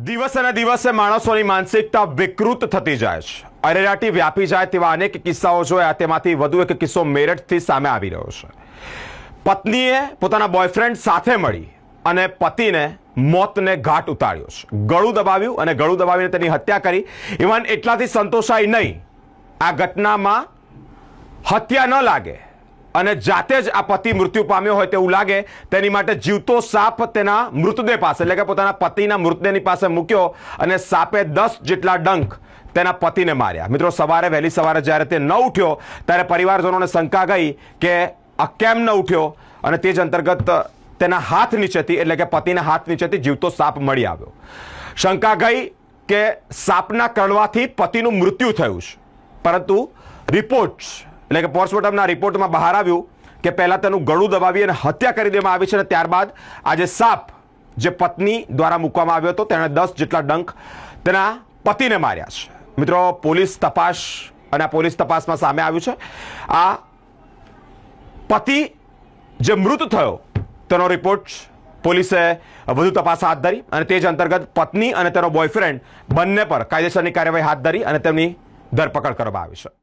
દિવસે ને દિવસે માણસોની માનસિકતા વિકૃત થતી જાય છે. અરેરાટી વ્યાપી જાય તેવા અનેક કિસ્સાઓ જોયા. તેમાંથી વધુ એક કિસ્સો મેરઠથી સામે આવી રહ્યો છે. પત્નીએ પોતાના બોયફ્રેન્ડ સાથે મળી અને પતિને મોતને ઘાટ ઉતાર્યો છે. ગળું દબાવ્યું અને ગળું દબાવીને તેની હત્યા કરી. ઇવન એટલાથી સંતોષાઈ નહીં. આ ઘટનામાં હત્યા ન લાગે અને જાતે જ આ પતિ મૃત્યુ પામ્યો હોય તેવું લાગે તેની માટે જીવતો સાપ તેના મૃતદેહ પાસે એટલે કે પોતાના પતિના મૃતદેહની પાસે મૂક્યો અને સાપે 10 જેટલા ડંખ તેના પતિને માર્યા. મિત્રો, વહેલી સવારે જ્યારે તે ન ઉઠ્યો ત્યારે પરિવારજનોને શંકા ગઈ કે આ કેમ ન ઉઠ્યો અને તે જ અંતર્ગત તેના હાથ નીચેથી એટલે કે પતિના હાથ નીચેથી જીવતો સાપ મળી આવ્યો. શંકા ગઈ કે સાપના કરડવાથી પતિનું મૃત્યુ થયું છે, પરંતુ રિપોર્ટ્સ એટલે કે પોસ્ટમોર્ટમના રિપોર્ટમાં બહાર આવ્યું કે પહેલાં તેનું ગળું દબાવી અને હત્યા કરી દેવામાં આવી છે અને ત્યારબાદ આજે સાપ જે પત્ની દ્વારા મૂકવામાં આવ્યો હતો તેણે 10 જેટલા ડંખ તેના પતિને માર્યા છે. મિત્રો, પોલીસ તપાસ અને આ પોલીસ તપાસમાં સામે આવ્યું છે આ પતિ જે મૃત થયો તેનો રિપોર્ટ પોલીસે વધુ તપાસ હાથ ધરી અને તે જ અંતર્ગત પત્ની અને તેનો બોયફ્રેન્ડ બંને પર કાયદેસરની કાર્યવાહી હાથ ધરી અને તેમની ધરપકડ કરવામાં આવી છે.